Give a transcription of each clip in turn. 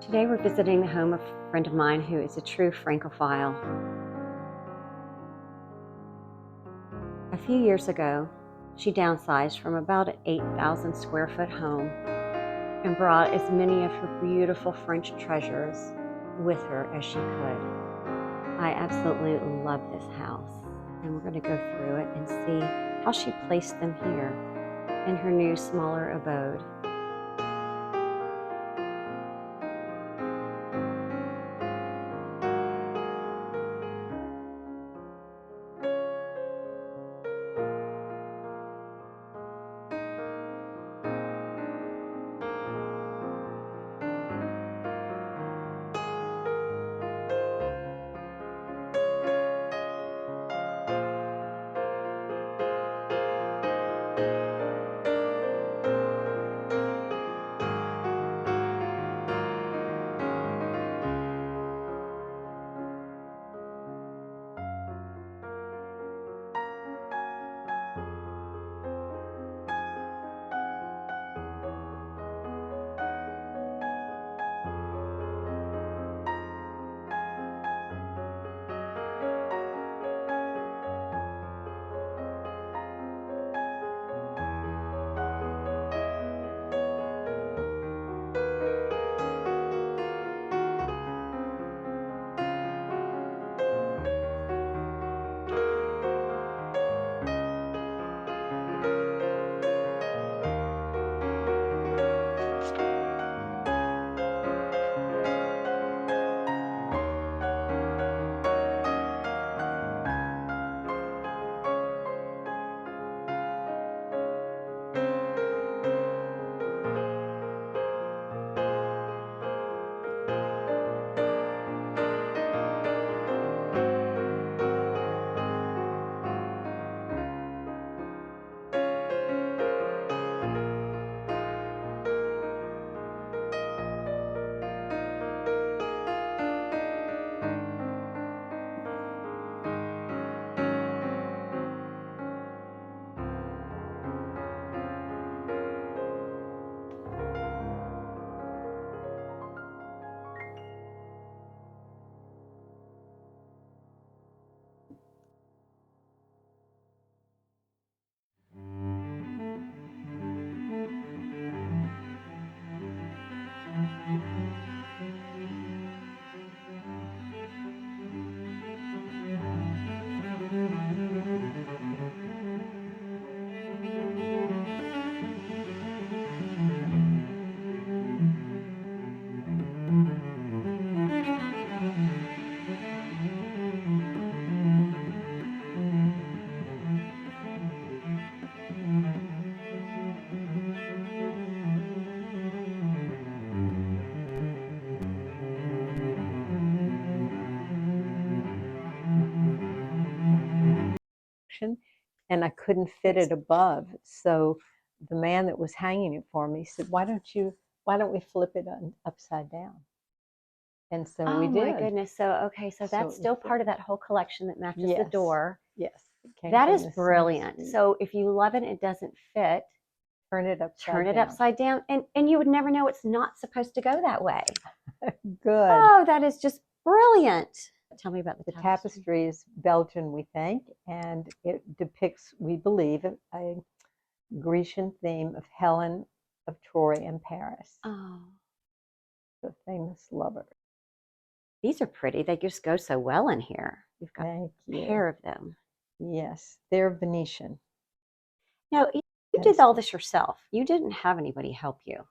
Today we're visiting the home of a friend of mine who is a true Francophile. A few years ago, she downsized from about an 8,000 square foot home and brought as many of her beautiful French treasures with her as she could. I absolutely love this house, and we're going to go through it and see how she placed them here in her new, smaller abode. And I couldn't fit it above. So the man that was hanging it for me said, why don't we flip it upside down? And so we did. Oh my goodness. So that's still part of that whole collection that matches the door. Yes. That is brilliant. So if you love it and it doesn't fit, turn it upside down. And you would never know it's not supposed to go that way. Good. Oh, that is just brilliant. Tell me about the tapestry. Is Belgian, we think, and it depicts, we believe, a Grecian theme of Helen of Troy and Paris. Oh, the famous lover. These are pretty. They just go so well in here. You've got a pair of them. Yes, they're Venetian. Now, you did all this yourself. You didn't have anybody help you.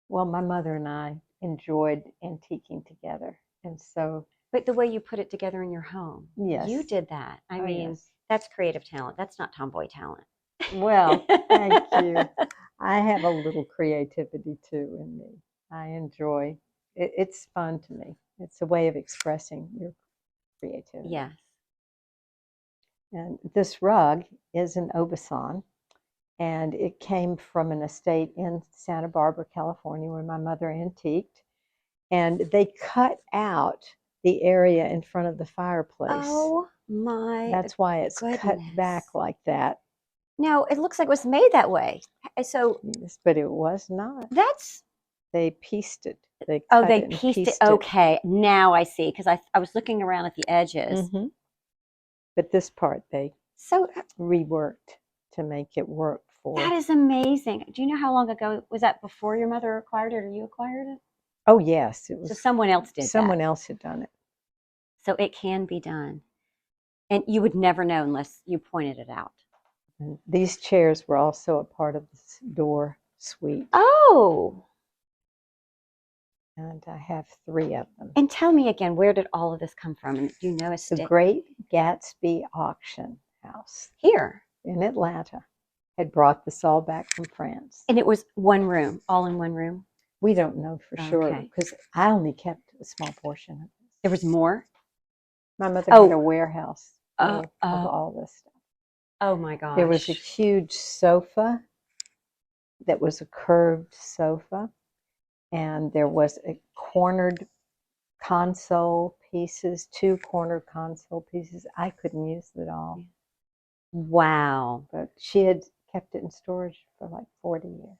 Well, my mother and I enjoyed antiquing together, and so. But the way you put it together in your home, yes, you did that. I mean, that's creative talent. That's not tomboy talent. Well, thank you. I have a little creativity too in me. I enjoy it. It's fun to me. It's a way of expressing your creativity. Yes. And this rug is an Aubusson, and it came from an estate in Santa Barbara, California, where my mother antiqued. And they cut out the area in front of the fireplace. Oh my! That's why it's cut back like that. Now it looks like it was made that way. So, yes, but it was not. They pieced it. They Oh, cut they it and pieced it. pieced it. Okay, now I see, because I was looking around at the edges. Hmm. But this part they So reworked to make it work that for. is amazing. Do you know how long ago was that? Before your mother acquired it, or you acquired it? Oh yes, it So was someone else did that. someone else had done it. So it can be done, and you would never know unless you pointed it out. And these chairs were also a part of this door suite, Oh, and I have 3 of them. and tell me again, where did all of this come from? And do you know a The state Great Gatsby Auction House here? in Atlanta had brought this all back from France. And it was one room, all in one room. We don't know for sure Okay. because I only kept a small portion of this. There was more. My mother had a Oh, warehouse full of uh, all this stuff. oh my There was a gosh. huge sofa that was a curved sofa, and there was a cornered console pieces, 2 cornered console pieces. I couldn't use it all, Wow. but she had kept it in storage for like 40 years.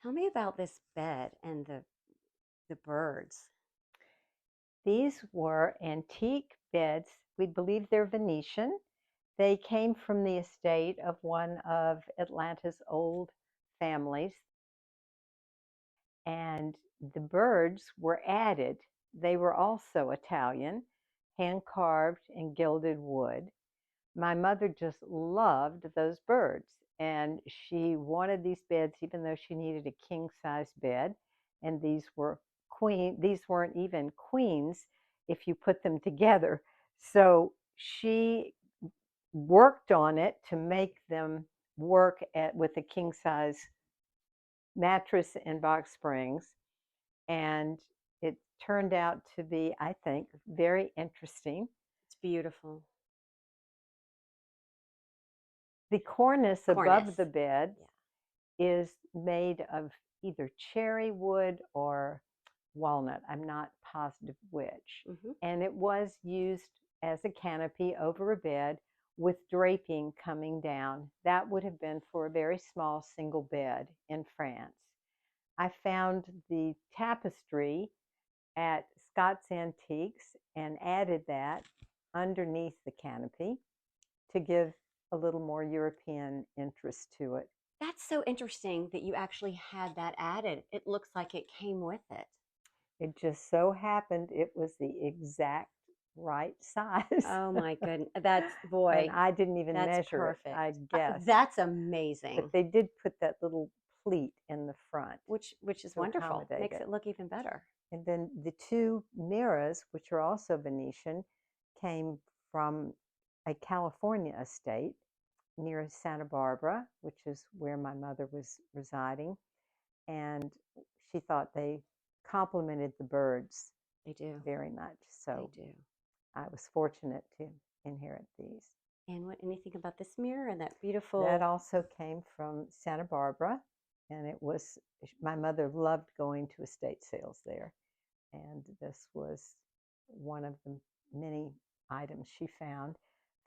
Tell me about this bed and the birds. These were antique beds. We believe they're Venetian. They came from the estate of one of Atlanta's old families, and the birds were added. They were also Italian, hand carved in gilded wood. My mother just loved those birds, and she wanted these beds even though she needed a king size bed. And these weren't even queens if you put them together. So she worked on it to make them work with a king size mattress and box springs. And it turned out to be, I think, very interesting. It's beautiful. The cornice above Cornice. the bed Yeah. is made of either cherry wood or walnut. I'm not positive which. Mm-hmm. And it was used as a canopy over a bed with draping coming down. That would have been for a very small single bed in France. I found the tapestry at Scott's Antiques and added that underneath the canopy to give a little more European interest to it. That's so interesting that you actually had that added. It looks like it came with it. It just so happened it was the exact right size. Oh my goodness. That's, And boy, I didn't even that's measure it, perfect. I guess. That's But amazing, they did put that little pleat in the front which is to wonderful. accommodate Makes it. it look even better. And then the 2 mirrors, which are also Venetian, came from a California estate. near Santa Barbara, which is where my mother was residing. And she thought they complemented the birds They do. very much. They So do. I was fortunate to inherit these. And what? Anything about this mirror and that That beautiful? also came from Santa Barbara, and it was my mother loved going to estate sales there, and this was one of the many items she found.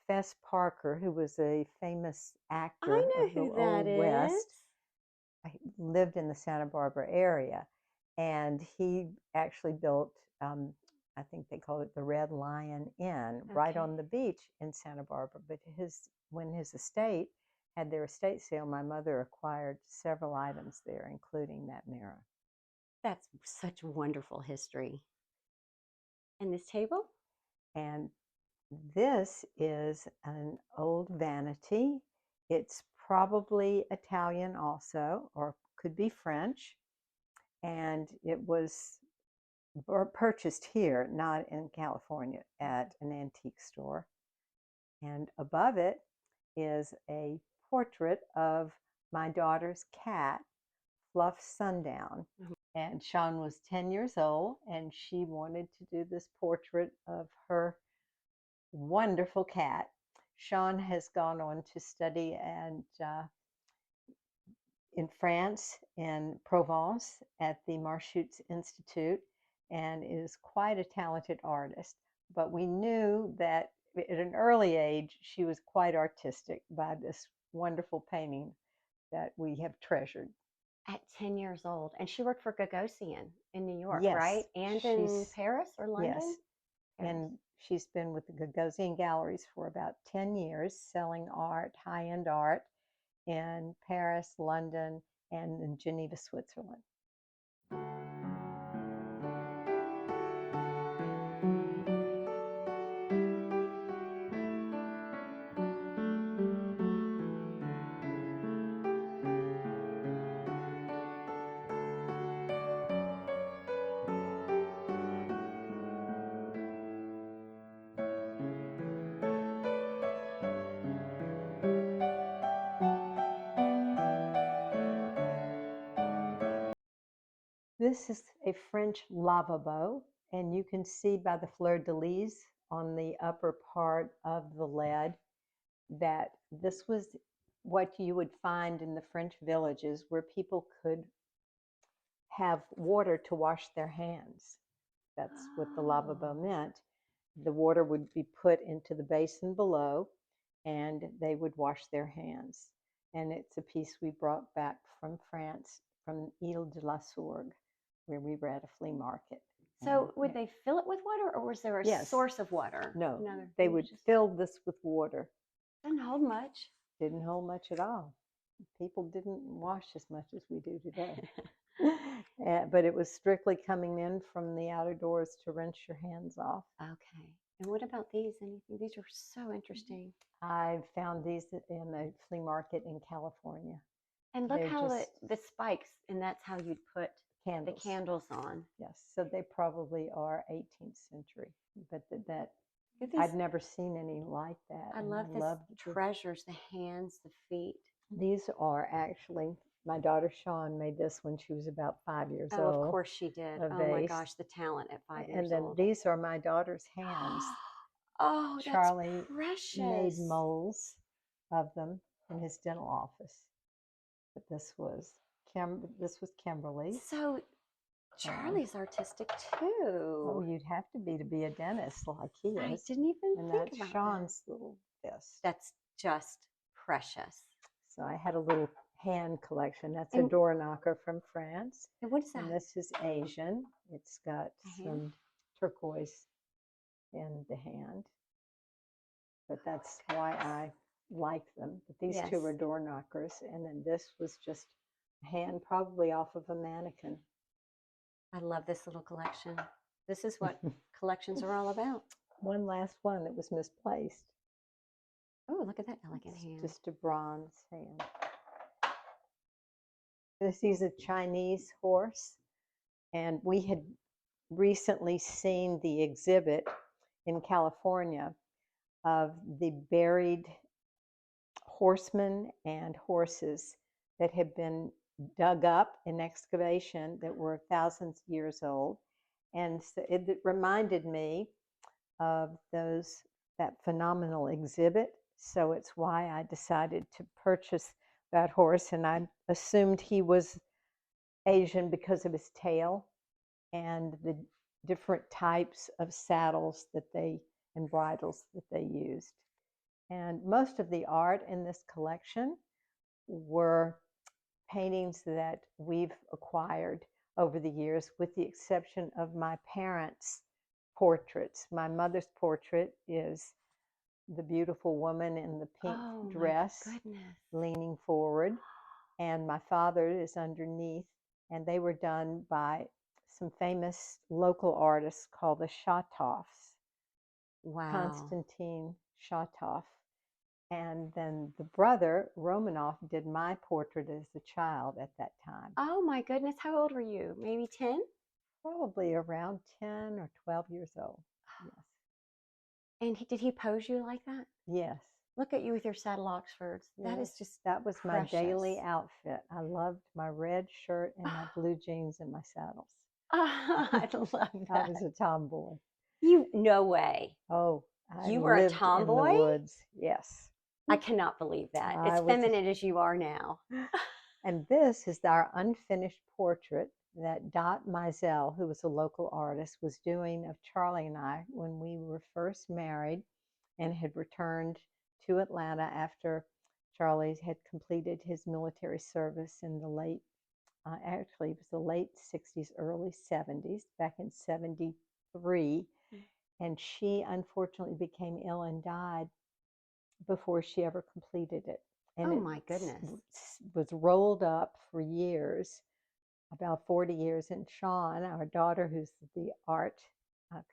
Fess Parker, who was a famous actor I know of the who that Old is. West, lived in the Santa Barbara area, and he actually built, I think they call it the Red Lion Inn, right Okay. on the beach in Santa Barbara. But when his estate had their estate sale, my mother acquired several items there, including that mirror. That's such wonderful history. And this table? And this is an old vanity. It's probably Italian also, or could be French. And it was purchased here, not in California, at an antique store. And above it is a portrait of my daughter's cat, Fluff Sundown. And Sean was 10 years old, and she wanted to do this portrait of her wonderful cat. Sean has gone on to study in France, in Provence, at the Marchutz Institute, and is quite a talented artist. But we knew that at an early age, she was quite artistic by this wonderful painting that we have treasured. At 10 years old. And she worked for Gagosian in New York, Yes, right? And in Paris or London? Yes, Paris. and she's been with the Gagosian Galleries for about 10 years, selling art, high-end art, in Paris, London, and in Geneva, Switzerland. This is a French lavabo, and you can see by the fleur-de-lis on the upper part of the lead that this was what you would find in the French villages where people could have water to wash their hands. That's what the lavabo meant. The water would be put into the basin below, and they would wash their hands. And it's a piece we brought back from France, from Ile de la Sorgue, where we were at a flea market. So would they fill it with water, or was there a source of water? No, they would fill this with water. Didn't hold much. Didn't hold much at all. People didn't wash as much as we do today. But it was strictly coming in from the outer doors to rinse your hands off. Okay. And what about these? Anything? These are so interesting. I found these in a flea market in California. And look how the spikes, and that's how you'd put candles. The candles on. Yes, so they probably are 18th century, but I'd never seen any like that. I love this treasures, the hands, the feet. These are actually, my daughter Sean made this when she was about 5 years old. Oh, of course she did. Oh my gosh, the talent at 5 years old. And then these are my daughter's hands. Oh, that's Charlie precious. made molds of them in his dental office. But this was Kimberly. So Charlie's artistic too. Oh, you'd have to be a dentist like he is. I didn't even think about that. And that's Sean's little fist. That's just precious. So I had a little hand collection. That's a door knocker from France. And what is that? And this is Asian. It's got some turquoise in the hand. But that's why I like them. But these two are door knockers. And then this was just a hand probably off of a mannequin. I love this little collection. This is what collections are all about. One last one that was misplaced. Oh, look at that elegant hand. Just a bronze hand. This is a Chinese horse, and we had recently seen the exhibit in California of the buried horsemen and horses that had been dug up in excavation that were thousands of years old. And so it reminded me of that phenomenal exhibit. So it's why I decided to purchase that horse. And I assumed he was Asian because of his tail and the different types of saddles and bridles that they used. And most of the art in this collection were paintings that we've acquired over the years, with the exception of my parents' portraits. My mother's portrait is the beautiful woman in the pink dress leaning forward, and my father is underneath, and they were done by some famous local artists called the Shatoffs. Wow. Konstantin Shatov. And then the brother, Romanov, did my portrait as a child at that time. Oh my goodness, how old were you? Maybe 10? Probably around 10 or 12 years old, yes. And did he pose you like that? Yes. Look at you with your saddle Oxfords. Yes. That is just That was precious. my daily outfit. I loved my red shirt and my blue jeans and my saddles. I love that. I was a tomboy. No way. Oh, you were a tomboy? In the woods, yes. I cannot believe that. As feminine as you are now. And this is our unfinished portrait that Dot Mizell, who was a local artist, was doing of Charlie and I when we were first married and had returned to Atlanta after Charlie had completed his military service in the late, actually it was the late 60s, early 70s, back in 73. And she unfortunately became ill and died before she ever completed it. And oh my goodness. Was rolled up for years, about 40 years. And Sean, our daughter, who's the art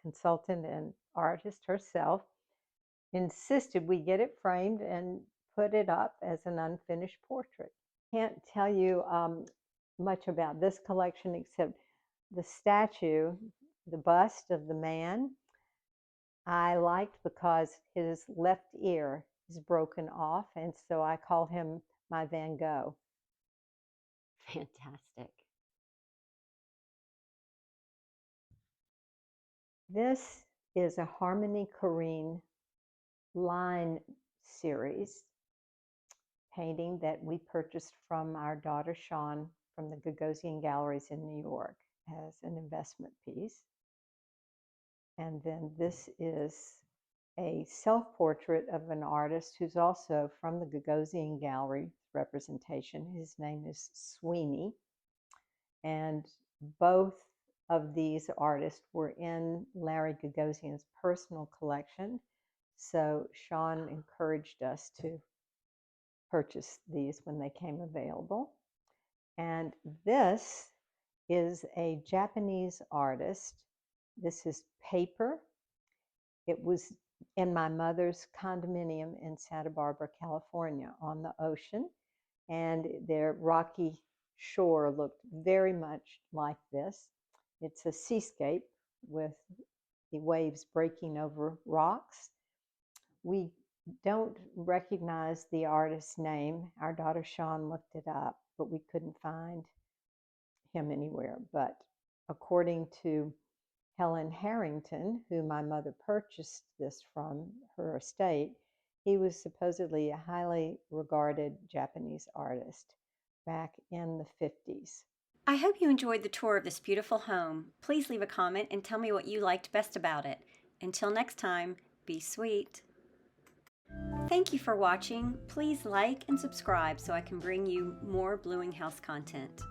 consultant and artist herself, insisted we get it framed and put it up as an unfinished portrait. Can't tell you much about this collection except the statue, the bust of the man, I liked because his left ear is broken off, and so I call him my Van Gogh. Fantastic. This is a Harmony Korine line series painting that we purchased from our daughter Sean from the Gagosian Galleries in New York as an investment piece. And then this is a self-portrait of an artist who's also from the Gagosian Gallery representation. His name is Sweeney. And both of these artists were in Larry Gagosian's personal collection. So Sean encouraged us to purchase these when they came available. And this is a Japanese artist. This is paper. It was in my mother's condominium in Santa Barbara, California, on the ocean. And their rocky shore looked very much like this. It's a seascape with the waves breaking over rocks. We don't recognize the artist's name. Our daughter Sean looked it up, but we couldn't find him anywhere. But according to Helen Harrington, who my mother purchased this from her estate, he was supposedly a highly regarded Japanese artist back in the 50s. I hope you enjoyed the tour of this beautiful home. Please leave a comment and tell me what you liked best about it. Until next time, be sweet. Thank you for watching. Please like and subscribe so I can bring you more Bluing House content.